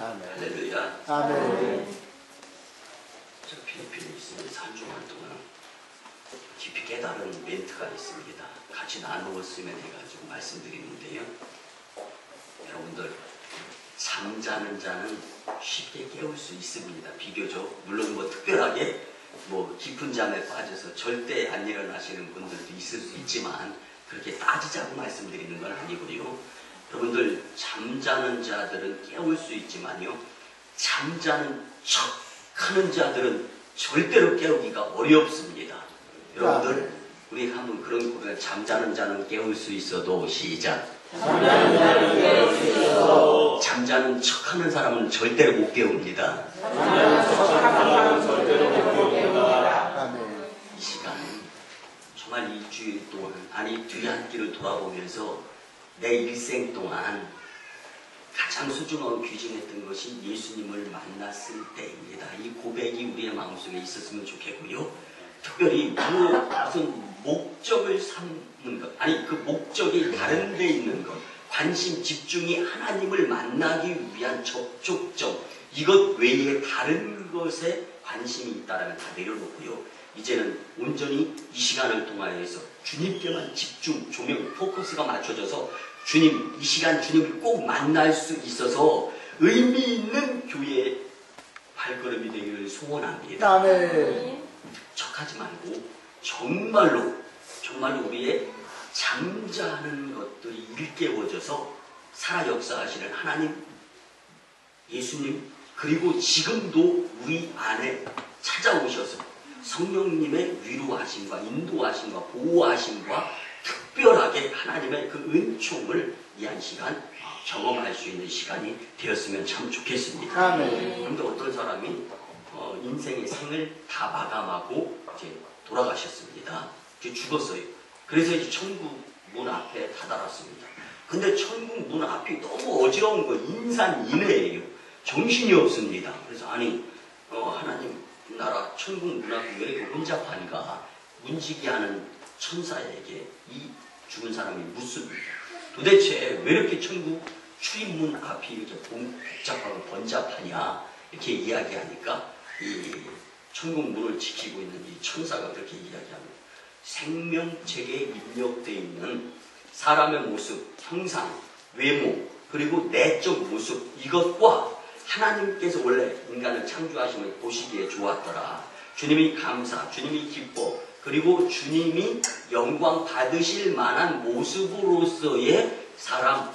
아멘. 할렐루야. 아멘. 저 필리핀에 있으면서 한 주간 동안 깊이 깨달은 멘트가 있습니다. 같이 나누었으면 해가지고 말씀드리는데요. 여러분들, 잠자는 자는 쉽게 깨울 수 있습니다. 비교적. 물론 특별하게 깊은 잠에 빠져서 절대 안 일어나시는 분들도 있을 수 있지만 그렇게 따지자고 말씀드리는 건 아니고요. 여러분들, 잠자는 자들은 깨울 수 있지만요, 잠자는 척 하는 자들은 절대로 깨우기가 어렵습니다. 여러분들, 우리 한번 그런 고백, 잠자는 자는 깨울 수 있어도 시작. 잠자는 자는 깨울 수 있어도 잠자는 척 하는 사람은 절대로 못 깨웁니다. 잠자는 척 하는 사람은 절대로 못 깨웁니다. 아멘. 이 시간 정말 이 주일 동안, 아니 뒤안길을 돌아보면서 내 일생 동안 가장 소중하고 귀중했던 것이 예수님을 만났을 때입니다. 이 고백이 우리의 마음속에 있었으면 좋겠고요. 특별히 무슨 목적을 삼는 것, 아니 그 목적이 다른 데 있는 것, 관심, 집중이 하나님을 만나기 위한 접촉점, 이것 외에 다른 것에 관심이 있다라면 다 내려놓고요. 이제는 온전히 이 시간을 통하여서 주님께만 집중, 조명, 포커스가 맞춰져서 주님, 이 시간 주님을 꼭 만날 수 있어서 의미 있는 교회의 발걸음이 되기를 소원합니다. 아멘. 척하지 말고 정말로 우리의 잠자는 것들이 일깨워져서 살아 역사하시는 하나님, 예수님, 그리고 지금도 우리 안에 찾아오셔서 성령님의 위로하심과 인도하심과 보호하심과 특별하게 하나님의 그 은총을 이 한 시간 경험할 수 있는 시간이 되었으면 참 좋겠습니다. 아멘. 그런데 어떤 사람이 인생의 생을 다 마감하고 이제 돌아가셨습니다. 이제 죽었어요. 그래서 이제 천국 문 앞에 다다랐습니다. 근데 천국 문 앞이 너무 어지러운 거, 인산인해예요. 정신이 없습니다. 그래서 아니 하나님 나라 천국 문 앞이 왜 이렇게 혼잡한가 문지기하는 천사에게 이 죽은 사람이 묻습니다. 도대체 왜 이렇게 천국 출입문 앞이 이렇게 복잡하고 번잡하냐 이렇게 이야기하니까 이 천국 문을 지키고 있는 이 천사가 그렇게 이야기합니다. 생명책에 입력되어 있는 사람의 모습, 형상, 외모, 그리고 내적 모습, 이것과 하나님께서 원래 인간을 창조하시면 보시기에 좋았더라. 주님이 감사, 주님이 기뻐, 그리고 주님이 영광 받으실 만한 모습으로서의 사람,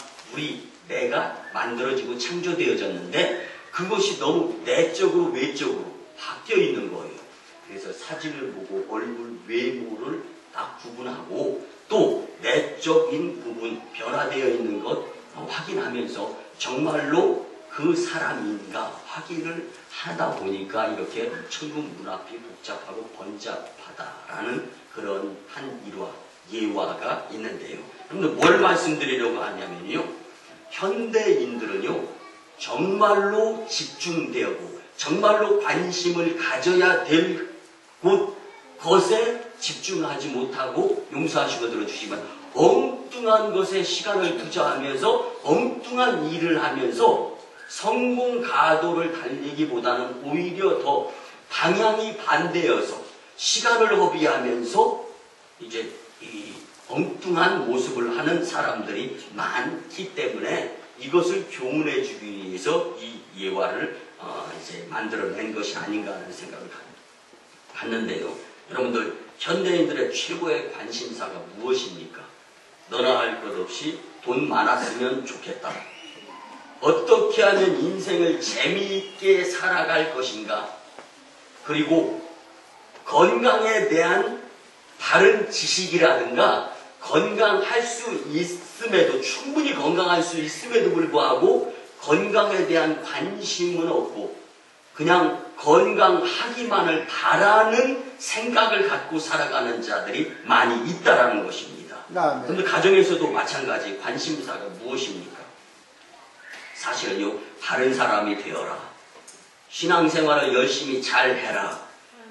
내가 만들어지고 창조되어졌는데 그것이 너무 내적으로 외적으로 바뀌어 있는 거예요. 그래서 사진을 보고 얼굴 외모를 딱 구분하고 또 내적인 부분 변화되어 있는 것 확인하면서 정말로 그 사람인가 확인을 하다 보니까 이렇게 천국 문 앞이 복잡하고 번잡하다라는 그런 한 일화, 예화가 있는데요. 그런데 뭘 말씀드리려고 하냐면요. 현대인들은요, 정말로 집중되고 정말로 관심을 가져야 될 것에 집중하지 못하고, 용서하시고 들어주시면, 엉뚱한 것에 시간을 투자하면서 엉뚱한 일을 하면서 성공 가도를 달리기보다는 오히려 더 방향이 반대여서 시간을 허비하면서 이제 이 엉뚱한 모습을 하는 사람들이 많기 때문에 이것을 교훈해 주기 위해서 이 예화를 이제 만들어낸 것이 아닌가 하는 생각을 갖는데요. 여러분들, 현대인들의 최고의 관심사가 무엇입니까? 너나 할 것 없이 돈 많았으면 좋겠다. 어떻게 하면 인생을 재미있게 살아갈 것인가? 그리고 건강에 대한 다른 지식이라든가 건강할 수 있음에도, 충분히 건강할 수 있음에도 불구하고 건강에 대한 관심은 없고 그냥 건강하기만을 바라는 생각을 갖고 살아가는 자들이 많이 있다라는 것입니다. 그런데 가정에서도 마찬가지. 관심사가 무엇입니까? 사실은요, 바른 사람이 되어라. 신앙생활을 열심히 잘 해라.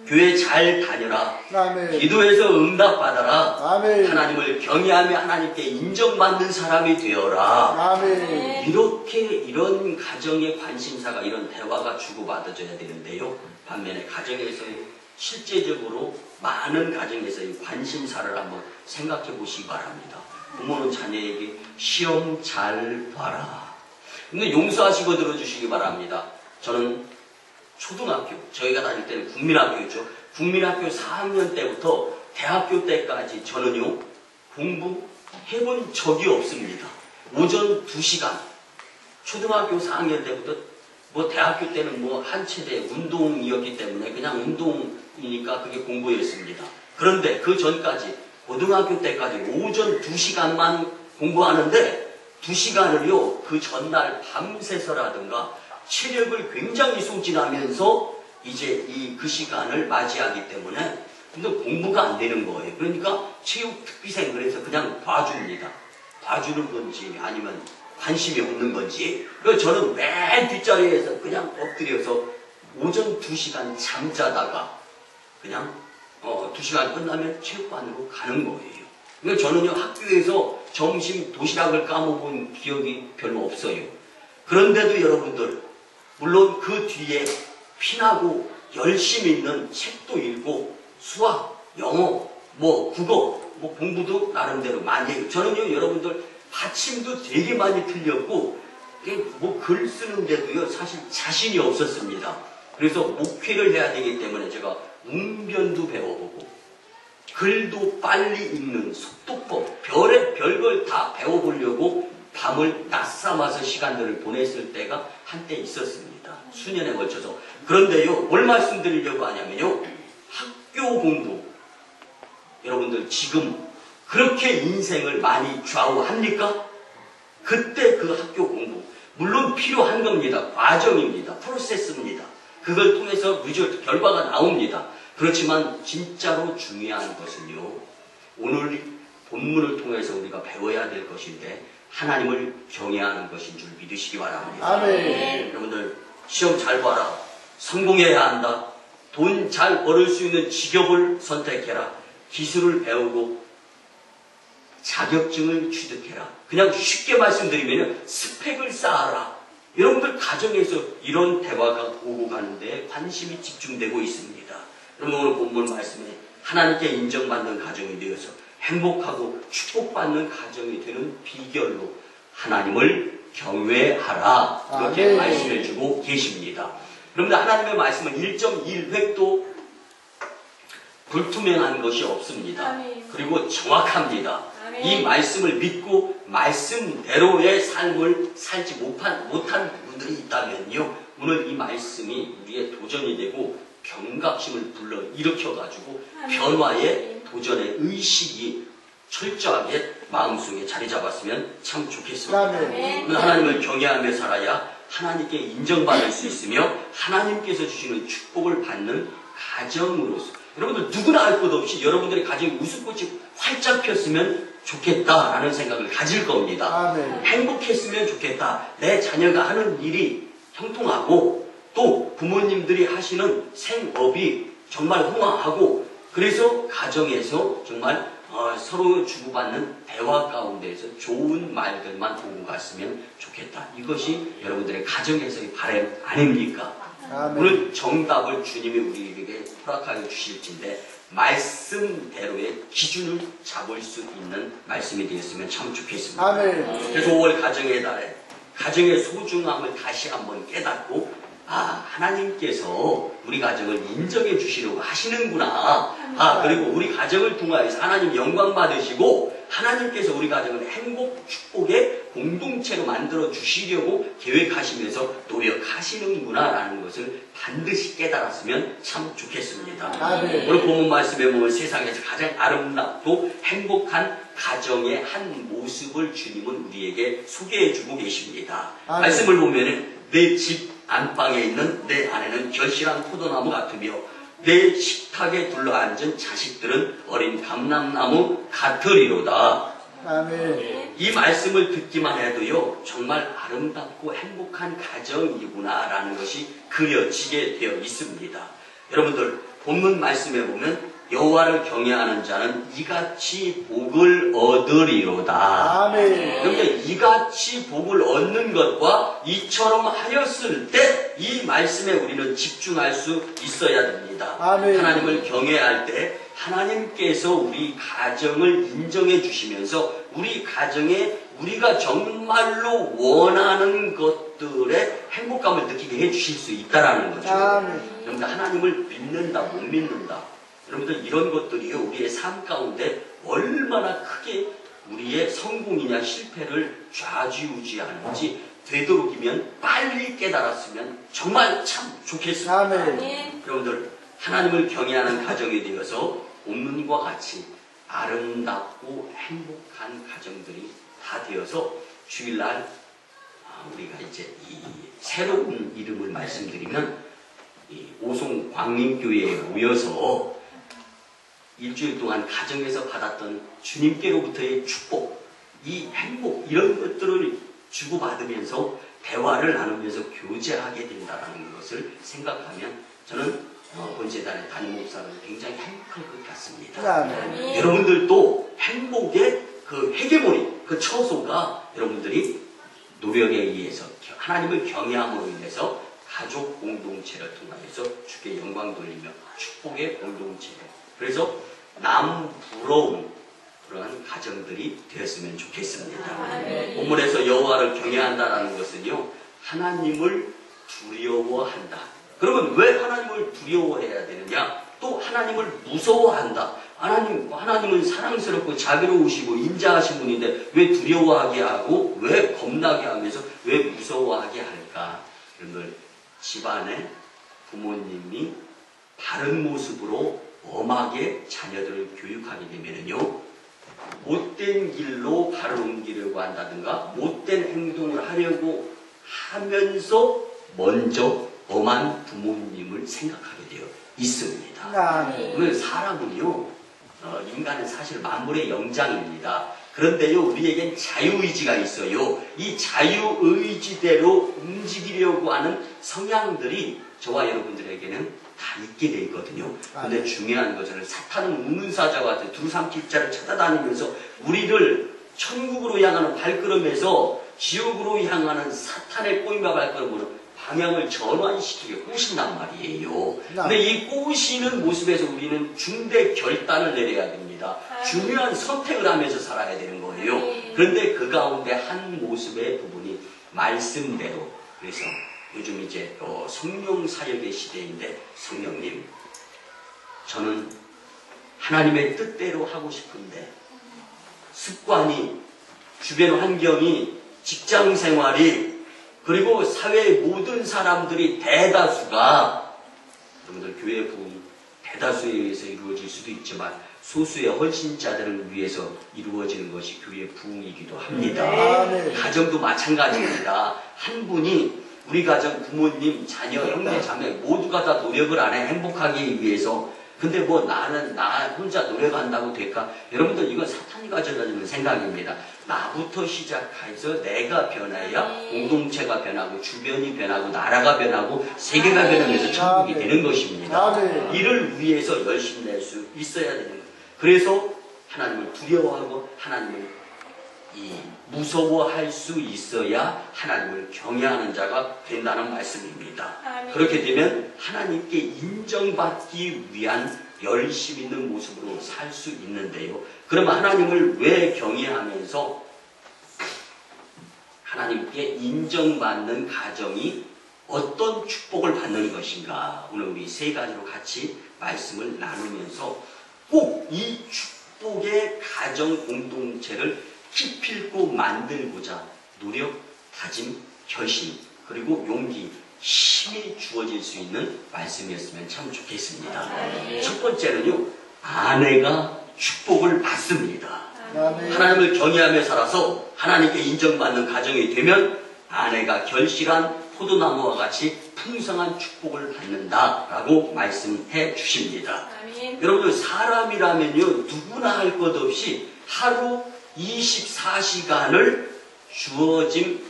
교회 잘 다녀라. 아멘. 기도해서 응답받아라. 아멘. 하나님을 경외하며 하나님께 인정받는 사람이 되어라. 아멘. 이렇게 이런 가정의 관심사가 이런 대화가 주고받아져야 되는데요. 반면에 가정에서의 실제적으로 많은 가정에서의 관심사를 한번 생각해 보시기 바랍니다. 부모는 자녀에게 시험 잘 봐라. 근데 용서하시고 들어주시기 바랍니다. 저는 초등학교, 저희가 다닐 때는 국민학교였죠. 국민학교 4학년 때부터 대학교 때까지 저는요, 공부해본 적이 없습니다. 오전 2시간, 초등학교 4학년 때부터, 뭐 대학교 때는 뭐 한 체대 운동이었기 때문에 그냥 운동이니까 그게 공부였습니다. 그런데 그 전까지, 고등학교 때까지 오전 2시간만 공부하는데 2시간을요, 그 전날 밤새서라든가 체력을 굉장히 소진하면서 이제 그 시간을 맞이하기 때문에 근데 공부가 안 되는 거예요. 그러니까 체육 특비생 그래서 그냥 봐줍니다. 봐주는 건지 아니면 관심이 없는 건지. 그래서 저는 맨 뒷자리에서 그냥 엎드려서 오전 2시간 잠자다가 그냥 2시간 끝나면 체육관으로 가는 거예요. 그러니까 저는요, 학교에서 점심 도시락을 까먹은 기억이 별로 없어요. 그런데도 여러분들, 물론 그 뒤에 피나고 열심히 있는 책도 읽고 수학, 영어, 국어, 공부도 나름대로 많이 해요. 저는요, 여러분들 받침도 되게 많이 틀렸고 글 쓰는데도요, 사실 자신이 없었습니다. 그래서 목회를 해야 되기 때문에 제가 웅변도 배워보고 글도 빨리 읽는 속도법, 별걸 다 배워보려고 밤을 낮삼아서 시간들을 보냈을 때가 한때 있었습니다. 수년에 걸쳐서. 그런데요, 뭘 말씀드리려고 하냐면요, 학교 공부. 여러분들 지금 그렇게 인생을 많이 좌우합니까? 그때 그 학교 공부. 물론 필요한 겁니다. 과정입니다. 프로세스입니다. 그걸 통해서 결과가 나옵니다. 그렇지만 진짜로 중요한 것은요, 오늘 본문을 통해서 우리가 배워야 될 것인데 하나님을 경외하는 것인 줄 믿으시기 바랍니다. 아멘. 여러분들 시험 잘 봐라. 성공해야 한다. 돈 잘 벌을 수 있는 직업을 선택해라. 기술을 배우고 자격증을 취득해라. 그냥 쉽게 말씀드리면 스펙을 쌓아라. 여러분들 가정에서 이런 대화가 오고 가는데 관심이 집중되고 있습니다. 여러분 오늘 본문 말씀에 하나님께 인정받는 가정이 되어서 행복하고 축복받는 가정이 되는 비결로 하나님을 경외하라. 이렇게 아멘. 말씀해 주고 계십니다. 여러분들 하나님의 말씀은 1.1획도 불투명한 것이 없습니다. 아멘. 그리고 정확합니다. 아멘. 이 말씀을 믿고 말씀대로의 삶을 살지 못한 분들이 있다면요, 오늘 이 말씀이 우리의 도전이 되고 경각심을 불러일으켜가지고 아멘. 변화의 도전의 의식이 철저하게 마음속에 자리 잡았으면 참 좋겠습니다. 아멘. 하나님을 경외하며 살아야 하나님께 인정받을 수 있으며 하나님께서 주시는 축복을 받는 가정으로서, 여러분들 누구나 알 것 없이 여러분들의 가정이 웃음꽃이 활짝 폈으면 좋겠다라는 생각을 가질 겁니다. 아멘. 행복했으면 좋겠다. 내 자녀가 하는 일이 형통하고 또 부모님들이 하시는 생업이 정말 흥황하고, 그래서 가정에서 정말 서로 주고받는 대화 가운데에서 좋은 말들만 오고 갔으면 좋겠다. 이것이 여러분들의 가정에서의 바람 아닙니까? 아멘. 오늘 정답을 주님이 우리에게 허락하여 주실진데 말씀대로의 기준을 잡을 수 있는 말씀이 되었으면 참 좋겠습니다. 아멘. 그래서 5월 가정의 달에 가정의 소중함을 다시 한번 깨닫고, 하나님께서 우리 가정을 인정해 주시려고 하시는구나. 그리고 우리 가정을 통하여서 하나님 영광 받으시고 하나님께서 우리 가정을 행복, 축복의 공동체로 만들어 주시려고 계획하시면서 노력하시는구나 라는 것을 반드시 깨달았으면 참 좋겠습니다. 아멘. 오늘 본문 말씀에 보면 세상에서 가장 아름답고 행복한 가정의 한 모습을 주님은 우리에게 소개해 주고 계십니다. 아멘. 말씀을 보면 내 집 안방에 있는 내 아내는 결실한 포도나무 같으며 내 식탁에 둘러앉은 자식들은 어린 감람나무 같으리로다. 아멘. 이 말씀을 듣기만 해도요, 정말 아름답고 행복한 가정이구나 라는 것이 그려지게 되어 있습니다. 여러분들, 본문 말씀에 보면 여호와를 경외하는 자는 이같이 복을 얻으리로다. 아멘. 그런데 이같이 복을 얻는 것과 이처럼 하였을 때 이 말씀에 우리는 집중할 수 있어야 됩니다. 아멘. 하나님을 경외할 때 하나님께서 우리 가정을 인정해 주시면서 우리 가정에 우리가 정말로 원하는 것들의 행복감을 느끼게 해 주실 수 있다라는 거죠. 아멘. 여러분들 하나님을 믿는다 못 믿는다, 여러분들 이런 것들이 우리의 삶 가운데 얼마나 크게 우리의 성공이냐 실패를 좌지우지하는지 되도록이면 빨리 깨달았으면 정말 참 좋겠습니다. 아멘. 여러분들 하나님을 경외하는 가정이 되어서 본문과 같이 아름답고 행복한 가정들이 다 되어서 주일날 우리가 이제 이 새로운 이름을 말씀드리면 이 오송 광림교회에 모여서 일주일 동안 가정에서 받았던 주님께로부터의 축복, 이 행복 이런 것들을 주고받으면서 대화를 나누면서 교제하게 된다는 것을 생각하면 저는 본재단의 담임 목사는 굉장히 행복할 것 같습니다. 아멘. 여러분들도 행복의 그 헤게모니, 그 처소가 여러분들이 노력에 의해서 하나님을 경외함으로 인해서 가족 공동체를 통하여서 주께 영광 돌리며 축복의 공동체를, 그래서 남 부러운 그러한 가정들이 되었으면 좋겠습니다. 본문에서 여호와를 경외한다라는 것은요, 하나님을 두려워한다. 그러면 왜 하나님을 두려워해야 되느냐? 또 하나님을 무서워한다. 하나님은 사랑스럽고 자비로우시고 인자하신 분인데 왜 두려워하게 하고 왜 겁나게 하면서 왜 무서워하게 할까? 여러분들 집안에 부모님이 바른 모습으로 엄하게 자녀들을 교육하게 되면은요, 못된 길로 발을 옮기려고 한다든가 못된 행동을 하려고 하면서 먼저 엄한 부모님을 생각하게 되어 있습니다. 아멘. 오늘 사람은요, 인간은 사실 만물의 영장입니다. 그런데요, 우리에겐 자유의지가 있어요. 이 자유의지대로 움직이려고 하는 성향들이 저와 여러분들에게는 다 있게 돼 있거든요. 근데 중요한 것은 사탄은 우문사자와 같은 두루삼킬 자를 찾아다니면서 우리를 천국으로 향하는 발걸음에서 지옥으로 향하는 사탄의 꼬임과 발걸음으로 방향을 전환시키게 꼬신단 말이에요. 근데 이 꼬시는 모습에서 우리는 중대 결단을 내려야 됩니다. 중요한 선택을 하면서 살아야 되는 거예요. 그런데 그 가운데 한 모습의 부분이 말씀대로, 그래서 요즘 이제 성령 사역의 시대인데, 성령님, 저는 하나님의 뜻대로 하고 싶은데 습관이, 주변 환경이, 직장 생활이, 그리고 사회의 모든 사람들이 대다수가, 여러분들 교회 부흥 대다수에 의해서 이루어질 수도 있지만 소수의 헌신자들을 위해서 이루어지는 것이 교회 부흥이기도 합니다. 가정도 마찬가지입니다. 한 분이 우리 가정 부모님, 자녀, 형제, 자매 모두가 다 노력을 안 해 행복하기 위해서. 근데 뭐 나 혼자 노력한다고 될까? 여러분들 이건 사탄이 가져다주는 생각입니다. 나부터 시작해서 내가 변해야 공동체가 변하고 주변이 변하고 나라가 변하고 세계가 변하면서 천국이 되는 것입니다. 이를 위해서 열심히 낼 수 있어야 되는 거예요. 그래서 하나님을 두려워하고 하나님을 무서워할 수 있어야 하나님을 경외하는 자가 된다는 말씀입니다. 그렇게 되면 하나님께 인정받기 위한 열심 있는 모습으로 살 수 있는데요. 그러면 하나님을 왜 경외하면서 하나님께 인정받는 가정이 어떤 축복을 받는 것인가? 오늘 우리 세 가지로 같이 말씀을 나누면서 꼭 이 축복의 가정 공동체를 기필코 만들고자 노력, 다짐, 결심, 그리고 용기, 힘이 주어질 수 있는 말씀이었으면 참 좋겠습니다. 첫 번째는요, 아내가 축복을 받습니다. 하나님을 경외하며 살아서 하나님께 인정받는 가정이 되면 아내가 결실한 포도나무와 같이 풍성한 축복을 받는다라고 말씀해 주십니다. 여러분들 사람이라면요, 누구나 할 것 없이 하루 24시간을 주어진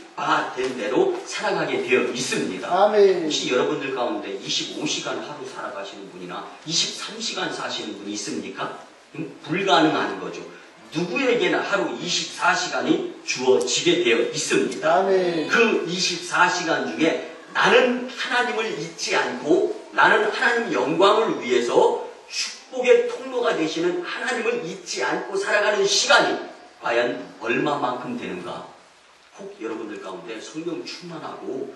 된 대로 살아가게 되어 있습니다. 아멘. 혹시 여러분들 가운데 25시간 하루 살아가시는 분이나 23시간 사시는 분이 있습니까? 불가능한 거죠. 누구에게나 하루 24시간이 주어지게 되어 있습니다. 아멘. 그 24시간 중에 나는 하나님을 잊지 않고 나는 하나님 영광을 위해서 축복의 통로가 되시는 하나님을 잊지 않고 살아가는 시간이 과연 얼마만큼 되는가? 혹 여러분들 가운데 성령 충만하고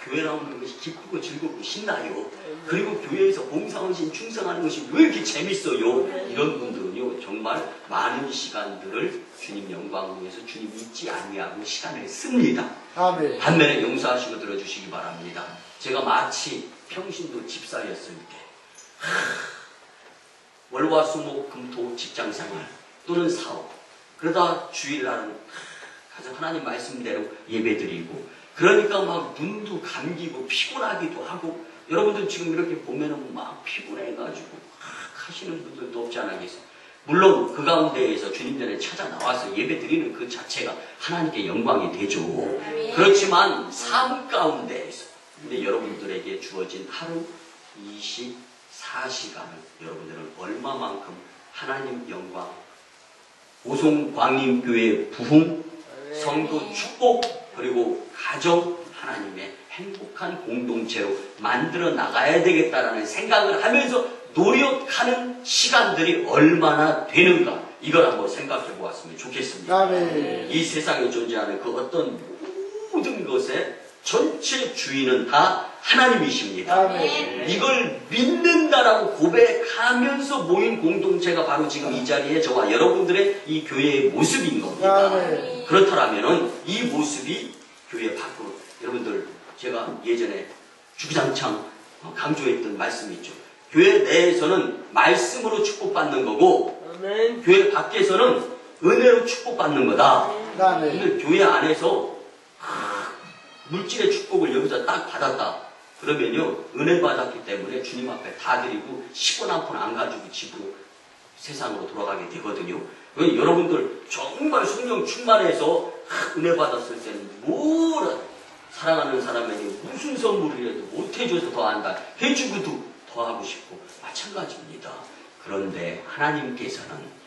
교회 나오는 것이 기쁘고 즐겁고 신나요. 그리고 교회에서 봉사원신 충성하는 것이 왜 이렇게 재밌어요? 이런 분들은요 정말 많은 시간들을 주님 영광을 위해서 주님 잊지 아니하고 시간을 씁니다. 아멘. 반면에 용서하시고 들어주시기 바랍니다. 제가 마치 평신도 집사였을 때 월화수목금토 직장생활 또는 사업 그러다 주일날은 가서 하나님 말씀대로 예배드리고 그러니까 막 눈도 감기고 피곤하기도 하고 여러분들 지금 이렇게 보면은 막 피곤해가지고 하시는 분들도 없지 않겠어요. 물론 그 가운데에서 주님 전에 찾아 나와서 예배드리는 그 자체가 하나님께 영광이 되죠. 그렇지만 삶 가운데에서 근데 여러분들에게 주어진 하루 24시간을 여러분들은 얼마만큼 하나님 영광 오송광림교회 부흥 성도 축복 그리고 가정 하나님의 행복한 공동체로 만들어 나가야 되겠다라는 생각을 하면서 노력하는 시간들이 얼마나 되는가 이걸 한번 생각해 보았으면 좋겠습니다. 아멘. 이 세상에 존재하는 그 어떤 모든 것의 전체 주인은 다 하나님이십니다. 아멘. 이걸 믿는다라고 고백하면서 모인 공동체가 바로 지금 이 자리에 저와 여러분들의 이 교회의 모습인 겁니다. 아멘. 그렇다면 이 모습이 교회 밖으로 여러분들 제가 예전에 주구장창 강조했던 말씀이 있죠. 교회 내에서는 말씀으로 축복받는 거고 아멘. 교회 밖에서는 은혜로 축복받는 거다. 아멘. 근데 교회 안에서 물질의 축복을 여기서 딱 받았다. 그러면요 은혜 받았기 때문에 주님 앞에 다 드리고 10원 한 푼 안 가지고 집으로 세상으로 돌아가게 되거든요. 여러분들 정말 성령 충만해서 은혜 받았을 때는 뭐라 사랑하는 사람에게 무슨 선물이라도 못해줘서 더 한다. 해주고도 더 하고 싶고 마찬가지입니다. 그런데 하나님께서는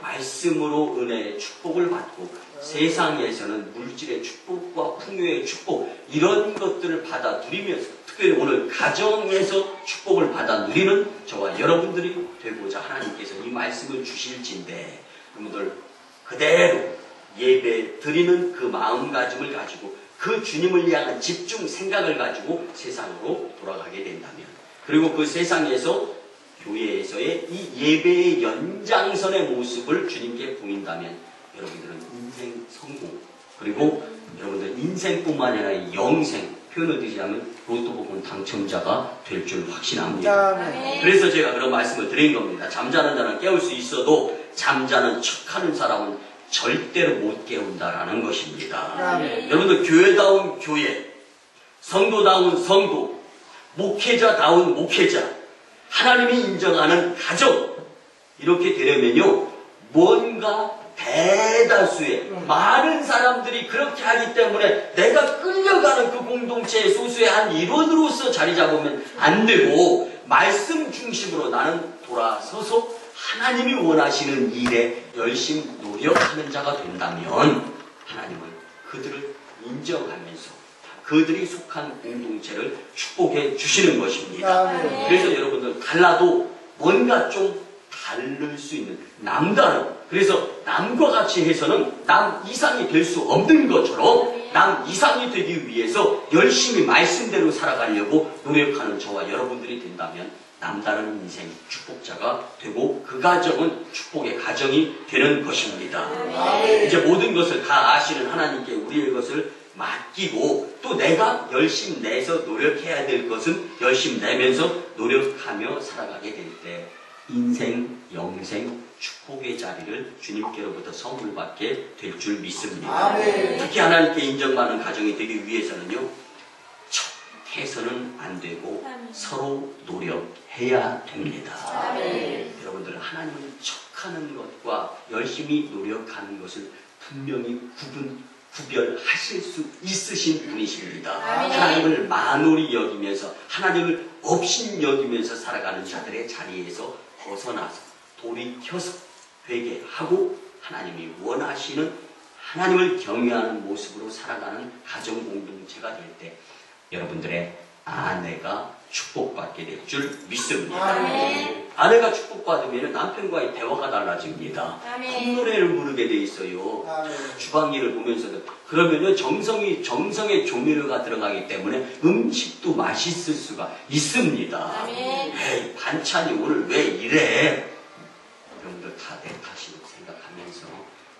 말씀으로 은혜의 축복을 받고 세상에서는 물질의 축복과 풍요의 축복 이런 것들을 받아 누리면서 특별히 오늘 가정에서 축복을 받아 누리는 저와 여러분들이 되고자 하나님께서 이 말씀을 주실진데 여러분들 그대로 예배 드리는 그 마음가짐을 가지고 그 주님을 향한 집중 생각을 가지고 세상으로 돌아가게 된다면 그리고 그 세상에서 교회에서의 이 예배의 연장선의 모습을 주님께 보인다면 여러분들은 인생 성공 그리고 여러분들 인생뿐만 아니라 영생 표현을 드리자면 로또 복권 당첨자가 될 줄 확신합니다. 아멘. 그래서 제가 그런 말씀을 드린 겁니다. 잠자는 자는 깨울 수 있어도 잠자는 척하는 사람은 절대로 못 깨운다라는 것입니다. 아멘. 여러분들 교회다운 교회, 성도다운 성도, 목회자다운 목회자, 하나님이 인정하는 가정 이렇게 되려면요 뭔가 대다수의 많은 사람들이 그렇게 하기 때문에 내가 끌려가는 그 공동체의 소수의 한 일원으로서 자리 잡으면 안 되고 말씀 중심으로 나는 돌아서서 하나님이 원하시는 일에 열심히 노력하는 자가 된다면 하나님은 그들을 인정하면서 그들이 속한 공동체를 축복해 주시는 것입니다. 아멘. 그래서 여러분들 달라도 뭔가 좀 다를 수 있는 남다른 그래서 남과 같이 해서는 남 이상이 될 수 없는 것처럼 남 이상이 되기 위해서 열심히 말씀대로 살아가려고 노력하는 저와 여러분들이 된다면 남다른 인생 축복자가 되고 그 가정은 축복의 가정이 되는 것입니다. 이제 모든 것을 다 아시는 하나님께 우리의 것을 맡기고 또 내가 열심히 내서 노력해야 될 것은 열심히 내면서 노력하며 살아가게 될 때 인생, 영생, 축복의 자리를 주님께로부터 선물 받게 될 줄 믿습니다. 아멘. 특히 하나님께 인정받는 가정이 되기 위해서는요 척해서는 안 되고 서로 노력해야 됩니다. 여러분들 하나님을 척하는 것과 열심히 노력하는 것을 분명히 구별하실 수 있으신 분이십니다. 아멘. 하나님을 만홀히 여기면서 하나님을 업신 여기면서 살아가는 자들의 자리에서 벗어나서 돌이켜서 회개하고 하나님이 원하시는 하나님을 경외하는 모습으로 살아가는 가정 공동체가 될 때 여러분들의 아내가 축복받게 될 줄 믿습니다. 아멘. 아내가 축복받으면 남편과의 대화가 달라집니다. 아멘. 콧노래를 부르게 돼 있어요. 아멘. 주방일을 보면서도. 그러면은 정성의 조미료가 들어가기 때문에 음식도 맛있을 수가 있습니다. 아멘. 에이, 반찬이 오늘 왜 이래? 여러분들 다 내 탓이라고 생각하면서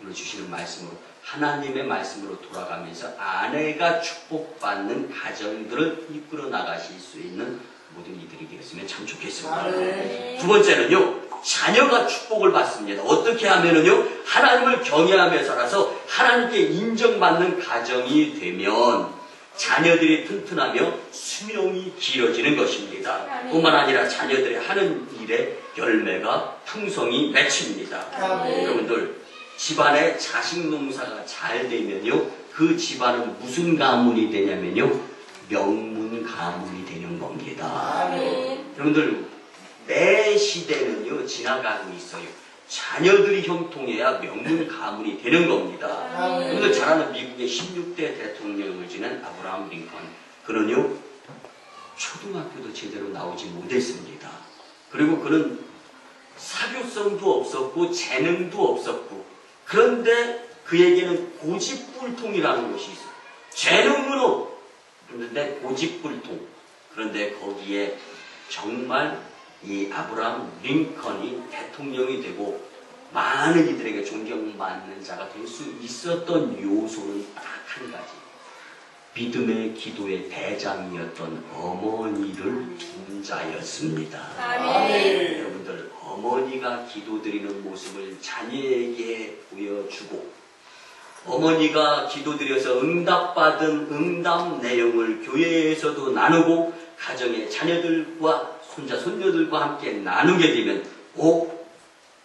오늘 주시는 말씀으로 하나님의 말씀으로 돌아가면서 아내가 축복받는 가정들을 이끌어 나가실 수 있는 모든 이들이 되었으면 참 좋겠습니다. 아멘. 두 번째는요, 자녀가 축복을 받습니다. 어떻게 하면은요, 하나님을 경외하며 살아서 하나님께 인정받는 가정이 되면 자녀들이 튼튼하며 수명이 길어지는 것입니다. 아멘. 뿐만 아니라 자녀들이 하는 일에 열매가 풍성히 맺힙니다. 아멘. 여러분들, 집안에 자식 농사가 잘 되면요, 그 집안은 무슨 가문이 되냐면요, 명문 가문이 되는 겁니다. 아멘. 여러분들, 내 시대는요, 지나가고 있어요. 자녀들이 형통해야 명문 가문이 되는 겁니다. 아멘. 여러분들 잘 아는 미국의 16대 대통령을 지낸 아브라함 링컨. 그는요, 초등학교도 제대로 나오지 못했습니다. 그리고 그는 사교성도 없었고, 재능도 없었고, 그런데 그에게는 고집불통이라는 것이 있어요. 재능은 없는데 고집불통. 그런데 거기에 정말 이 아브라함 링컨이 대통령이 되고 많은 이들에게 존경받는 자가 될 수 있었던 요소는 딱 한 가지. 믿음의 기도의 대장이었던 어머니를 둔 자였습니다. 아멘. 여러분들, 어머니가 기도드리는 모습을 자녀에게 보여주고 어머니가 기도드려서 응답받은 응답 내용을 교회에서도 나누고 가정의 자녀들과 손자, 손녀들과 함께 나누게 되면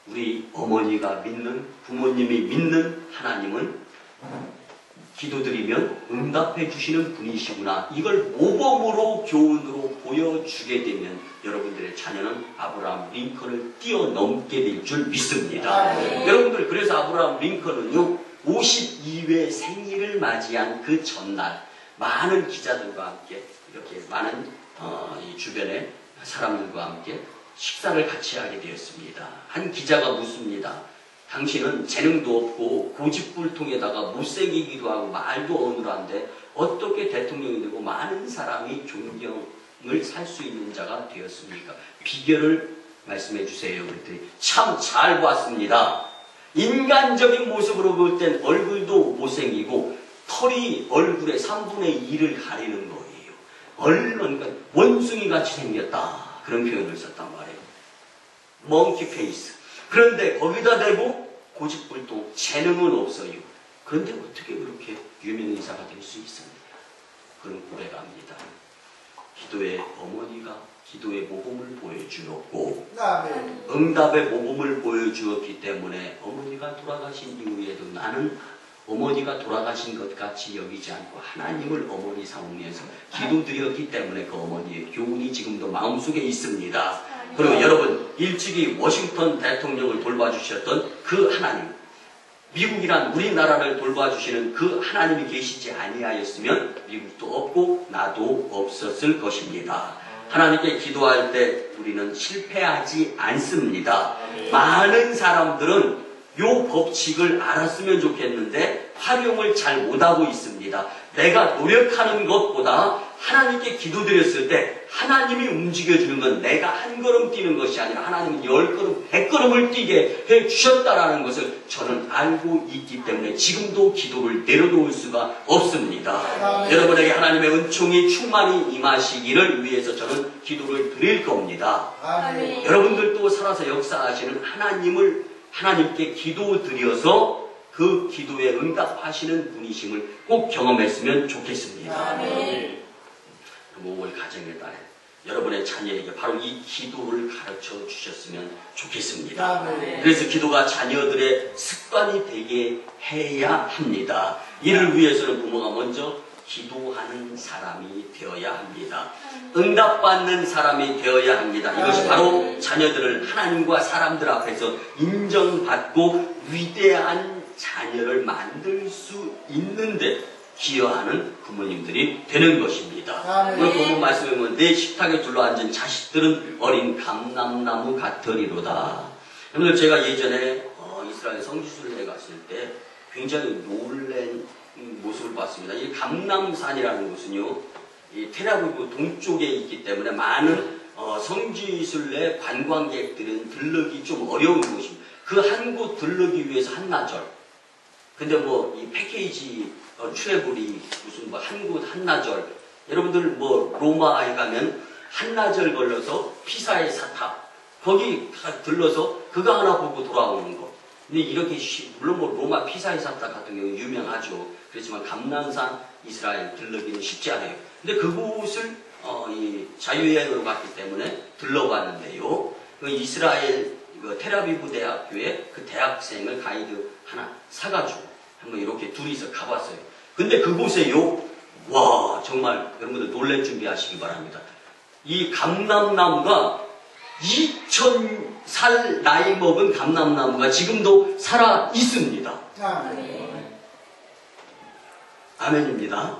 우리 어머니가 믿는, 부모님이 믿는 하나님은 기도드리면 응답해 주시는 분이시구나. 이걸 모범으로 교훈으로 보여주게 되면 여러분들의 자녀는 아브라함 링컨을 뛰어넘게 될 줄 믿습니다. 네. 여러분들, 그래서 아브라함 링컨은요, 52회 생일을 맞이한 그 전날 많은 기자들과 함께 이렇게 많은 이 주변의 사람들과 함께 식사를 같이 하게 되었습니다. 한 기자가 묻습니다. 당신은 재능도 없고 고집불통에다가 못생기기도 하고 말도 어눌한데 어떻게 대통령이 되고 많은 사람이 존경을 살 수 있는 자가 되었습니까? 비결을 말씀해 주세요. 그랬더니 참 잘 봤습니다. 인간적인 모습으로 볼 땐 얼굴도 못생기고 털이 얼굴의 3분의 2를 가리는 거예요. 그러니까 원숭이같이 생겼다. 그런 표현을 썼단 말이에요. 멍키 페이스. 그런데 거기다 대고 고집불통, 재능은 없어요. 그런데 어떻게 그렇게 유명인사가 될 수 있습니까? 그런 고백합니다. 기도의 어머니가 기도의 모범을 보여주었고 응답의 모범을 보여주었기 때문에 어머니가 돌아가신 이후에도 나는 어머니가 돌아가신 것 같이 여기지 않고 하나님을 어머니 삼으면서 기도드렸기 때문에 그 어머니의 교훈이 지금도 마음속에 있습니다. 그리고 여러분, 일찍이 워싱턴 대통령을 돌봐주셨던 그 하나님, 미국이란 우리나라를 돌봐주시는 그 하나님이 계시지 아니하였으면 미국도 없고 나도 없었을 것입니다. 하나님께 기도할 때 우리는 실패하지 않습니다. 많은 사람들은 요 법칙을 알았으면 좋겠는데 활용을 잘 못하고 있습니다. 내가 노력하는 것보다 하나님께 기도드렸을 때 하나님이 움직여주는 건 내가 한 걸음 뛰는 것이 아니라 하나님은 10걸음, 100걸음을 뛰게 해주셨다라는 것을 저는 알고 있기 때문에 지금도 기도를 내려놓을 수가 없습니다. 여러분에게 하나님의 은총이 충만히 임하시기를 위해서 저는 기도를 드릴 겁니다. 아멘. 여러분들도 살아서 역사하시는 하나님께 기도드려서 그 기도에 응답하시는 분이심을 꼭 경험했으면 좋겠습니다. 아멘. 그럼 5월 가정의 달에 여러분의 자녀에게 바로 이 기도를 가르쳐 주셨으면 좋겠습니다. 아멘. 그래서 기도가 자녀들의 습관이 되게 해야 합니다. 이를 위해서는 부모가 먼저 기도하는 사람이 되어야 합니다. 응답받는 사람이 되어야 합니다. 이것이 바로 자녀들을 하나님과 사람들 앞에서 인정받고 위대한 자녀를 만들 수 있는데 기여하는 부모님들이 되는 것입니다. 오늘 본문 말씀에 보면 내 식탁에 둘러앉은 자식들은 어린 감람나무 같으리로다. 여러분들 제가 예전에 이스라엘 성지순례에 갔을 때 굉장히 놀란 모습을 봤습니다. 이 감람산이라는 곳은요, 이 테라비브 동쪽에 있기 때문에 많은 성지순례 관광객들은 들르기 좀 어려운 곳입니다. 그 한 곳 들르기 위해서 한나절. 근데 뭐 이 패키지 트래블이 무슨 뭐 한 곳 한나절. 여러분들 뭐 로마에 가면 한나절 걸려서 피사의 사탑 거기 들러서 그거 하나 보고 돌아오는 거. 근데 이렇게 물론 뭐 로마 피사의 사탑 같은 경우 유명하죠. 그렇지만 감람산 이스라엘 들르기는 쉽지 않아요. 근데 그곳을 이 자유여행으로 갔기 때문에 들러봤는데요. 그 이스라엘 테라비브 대학교에 그 대학생을 가이드 하나 사가지고 한번 이렇게 둘이서 가봤어요. 근데 그곳에요, 와 정말 여러분들 놀랄 준비하시기 바랍니다. 이 감람나무가 2000살 나이 먹은 감람나무가 지금도 살아 있습니다. 아멘입니다.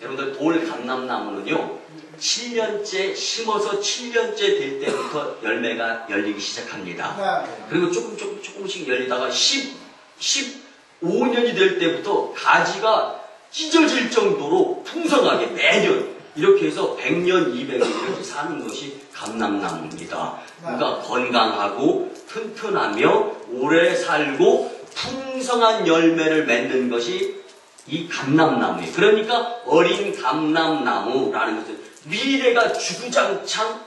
여러분들 돌 감람나무는요 7년째 심어서 7년째 될 때부터 열매가 열리기 시작합니다. 그리고 조금씩 열리다가 15년이 될 때부터 가지가 찢어질 정도로 풍성하게 매년 이렇게 해서 100년, 200년 이렇게 사는 것이 감람나무입니다. 그러니까 건강하고 튼튼하며 오래 살고 풍성한 열매를 맺는 것이 이 감람나무예요. 그러니까 어린 감람나무라는 것은 미래가 주구장창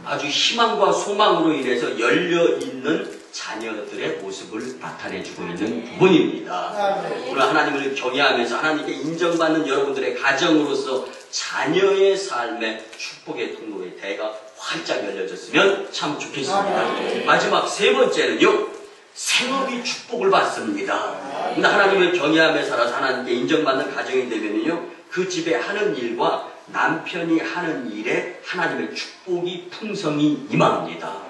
아주 희망과 소망으로 인해서 열려있는 자녀들의 모습을 나타내주고 있는 부분입니다. 오늘 하나님을 경외하면서 하나님께 인정받는 여러분들의 가정으로서 자녀의 삶의 축복의 통로의 대가 활짝 열려졌으면 참 좋겠습니다. 마지막 세 번째는요, 생업이 축복을 받습니다. 근데 하나님을 경외하며 살아서 하나님께 인정받는 가정이 되면요, 그 집에 하는 일과 남편이 하는 일에 하나님의 축복이 풍성히 임합니다.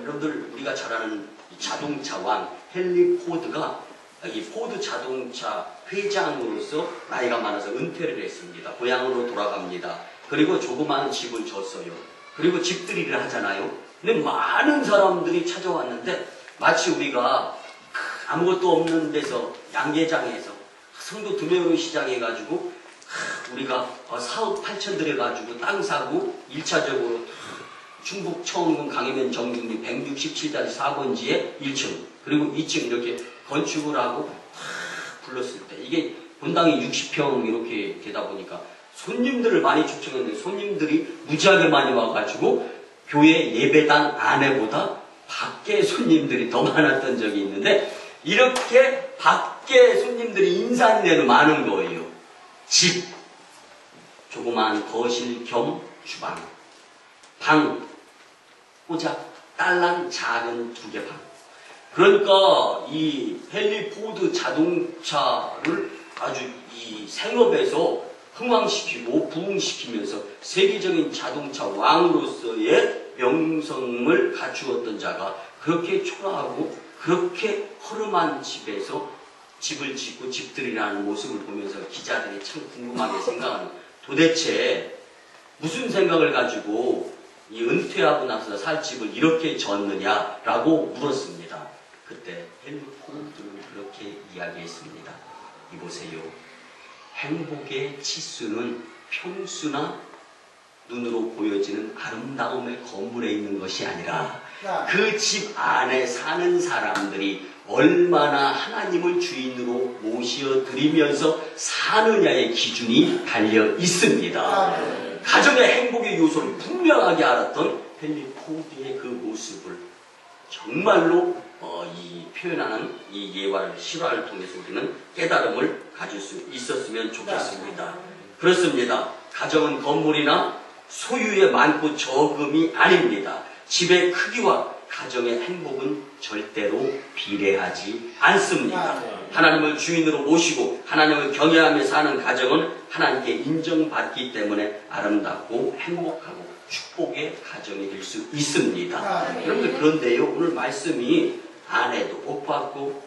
여러분들 우리가 잘 아는 자동차 왕 헨리 포드가 이 포드 자동차 회장으로서 나이가 많아서 은퇴를 했습니다. 고향으로 돌아갑니다. 그리고 조그마한 집을 줬어요. 그리고 집들이를 하잖아요. 근데 많은 사람들이 찾아왔는데 마치 우리가 아무것도 없는 데서 양계장에서 성도 2명을 시작해가지고 우리가 사억 8천 들여가지고 땅 사고 1차적으로 충북 청운군 강해면 정중리 167짜리 4번지에 1층 그리고 2층 이렇게 건축을 하고 불렀을 때 이게 본당이 60평 이렇게 되다 보니까 손님들을 많이 초청했는데 손님들이 무지하게 많이 와가지고 교회 예배당 안에보다 밖에 손님들이 더 많았던 적이 있는데 이렇게 밖에 손님들이 인산내도 많은 거예요. 집, 조그마한 거실 겸 주방, 방, 꼬작, 딸랑 작은 2개 방. 그러니까 이 헨리 포드 자동차를 아주 이 생업에서 흥왕시키고 부흥시키면서 세계적인 자동차 왕으로서의 명성을 갖추었던 자가 그렇게 초라하고 그렇게 허름한 집에서 집을 짓고 집들이라는 모습을 보면서 기자들이 참 궁금하게 생각하는 도대체 무슨 생각을 가지고 이 은퇴하고 나서 살 집을 이렇게 졌느냐라고 물었습니다. 그때 헨리 포드는 그렇게 이야기했습니다. 이보세요. 행복의 치수는 평수나 눈으로 보여지는 아름다움의 건물에 있는 것이 아니라 그 집 안에 사는 사람들이 얼마나 하나님을 주인으로 모셔드리면서 사느냐의 기준이 달려 있습니다. 가정의 행복의 요소를 분명하게 알았던 헨리 포드의 그 모습을 정말로 이 표현하는 이 예화를 실화를 통해서 우리는 깨달음을 가질 수 있었으면 좋겠습니다. 그렇습니다. 가정은 건물이나 소유의 많고 적음이 아닙니다. 집의 크기와 가정의 행복은 절대로 비례하지 않습니다. 하나님을 주인으로 모시고 하나님을 경외하며 사는 가정은 하나님께 인정받기 때문에 아름답고 행복하고 축복의 가정이 될 수 있습니다. 여러분들, 그런데요, 오늘 말씀이 아내도 복받고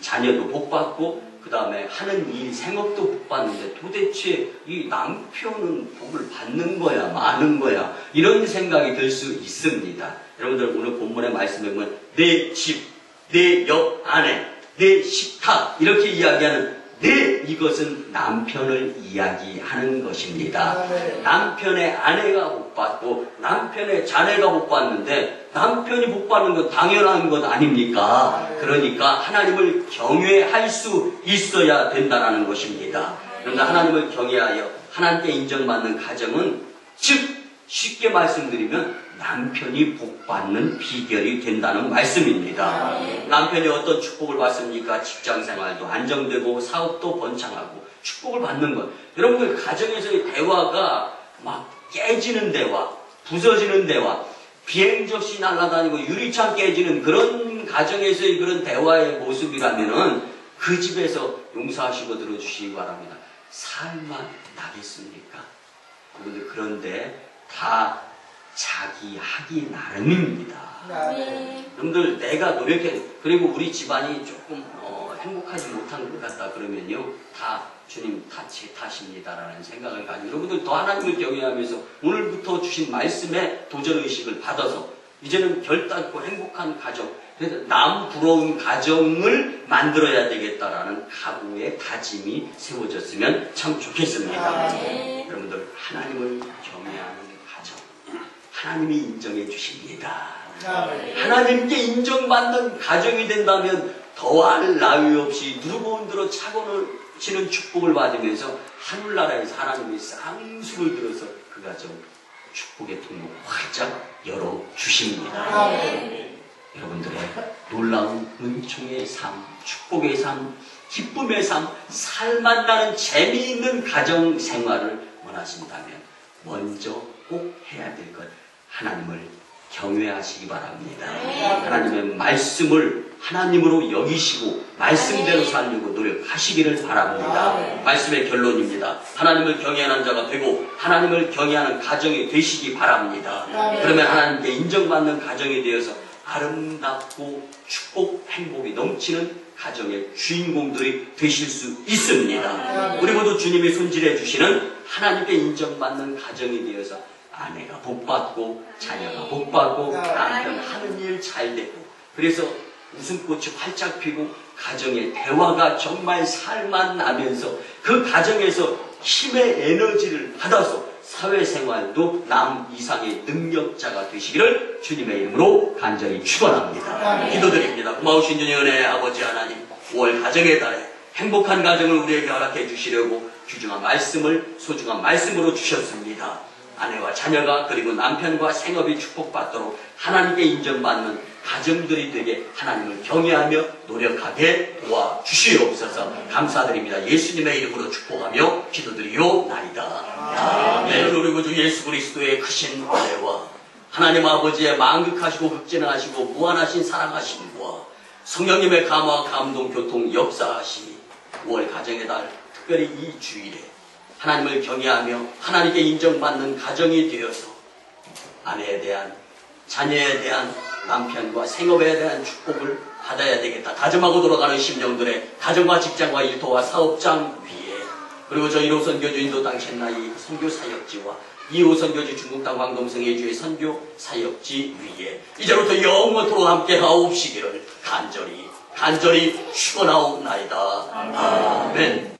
자녀도 복받고 그 다음에 하는 일, 생업도 복받는데 도대체 이 남편은 복을 받는 거야, 마는 거야, 이런 생각이 들 수 있습니다. 여러분들, 오늘 본문의 말씀에 보면 내 집, 내 옆 아내, 내 식탁, 이렇게 이야기하는 이것은 남편을 이야기하는 것입니다. 남편의 아내가 복받고 남편의 자녀가 복받는데 남편이 복받는 건 당연한 것 아닙니까? 그러니까 하나님을 경외할 수 있어야 된다는 것입니다. 그런데 하나님을 경외하여 하나님께 인정받는 가정은, 즉 쉽게 말씀드리면 남편이 복받는 비결이 된다는 말씀입니다. 남편이 어떤 축복을 받습니까? 직장생활도 안정되고 사업도 번창하고 축복을 받는 것. 여러분들, 가정에서의 대화가 막 깨지는 대화, 부서지는 대화, 비행접시 날아다니고 유리창 깨지는 그런 가정에서의 그런 대화의 모습이라면은 그 집에서 용서하시고 들어주시기 바랍니다. 살만 나겠습니까? 여러분들, 그런데 다 자기 하기 나름입니다. 여러분들, 내가 노력해, 그리고 우리 집안이 조금 행복하지 못한 것 같다 그러면요, 다 주님 제 탓입니다라는 생각을 가지고 여러분들 더 하나님을 경외하면서 오늘부터 주신 말씀에 도전의식을 받아서 이제는 결단코 행복한 가정, 그래서 남 부러운 가정을 만들어야 되겠다라는 각오의 다짐이 세워졌으면 참 좋겠습니다. 여러분들, 하나님을 경외하는 가정, 하나님이 인정해 주십니다. 하나님께 인정받는 가정이 된다면 더할 나위 없이 누르고 흔들어 차고 치는 축복을 받으면서 하늘나라에서 하나님이 쌍수를 들어서 그 가정 축복의 통로 활짝 열어주십니다. 여러분들의 놀라운 은총의 삶, 축복의 삶, 기쁨의 삶, 살맛나는 재미있는 가정 생활을 원하신다면 먼저 꼭 해야 될 것, 하나님을 경외하시기 바랍니다. 하나님의 말씀을 하나님으로 여기시고 말씀대로 살려고 노력하시기를 바랍니다. 말씀의 결론입니다. 하나님을 경외하는 자가 되고 하나님을 경외하는 가정이 되시기 바랍니다. 그러면 하나님께 인정받는 가정이 되어서 아름답고 축복, 행복이 넘치는 가정의 주인공들이 되실 수 있습니다. 우리 모두 주님이 손질해 주시는 하나님께 인정받는 가정이 되어서 아내가 복받고 자녀가 복받고 남편 하는 일 잘 되고, 그래서 웃음꽃이 활짝 피고 가정의 대화가 정말 살만 나면서 그 가정에서 힘의 에너지를 받아서 사회생활도 남 이상의 능력자가 되시기를 주님의 이름으로 간절히 축원합니다. 기도드립니다. 고마우신 주님 은혜의 아버지 하나님, 5월 가정의 달에 행복한 가정을 우리에게 허락해 주시려고 귀중한 말씀을 소중한 말씀으로 주셨습니다. 아내와 자녀가 그리고 남편과 생업이 축복받도록 하나님께 인정받는 가정들이 되게 하나님을 경외하며 노력하게 도와주시옵소서. 감사드립니다. 예수님의 이름으로 축복하며 기도드리옵나이다. 아멘. 우리 구주 예수 그리스도의 크신 은혜와 하나님 아버지의 만극하시고 극진하시고 무한하신 사랑하심과 성령님의 감화 감동 교통 역사하심이 5월 가정의 달, 특별히 이 주일에 하나님을 경외하며 하나님께 인정받는 가정이 되어서 아내에 대한, 자녀에 대한, 남편과 생업에 대한 축복을 받아야 되겠다 다짐하고 돌아가는 심령들의 가정과 직장과 일터와 사업장 위에, 그리고 저희 1호 선교주 인도 땅 첸나이 선교 사역지와 2호 선교지 중국 땅 광동성 예주의 선교 사역지 위에 이제부터 영원토록 함께 하옵시기를 간절히 축원하옵나이다. 아멘.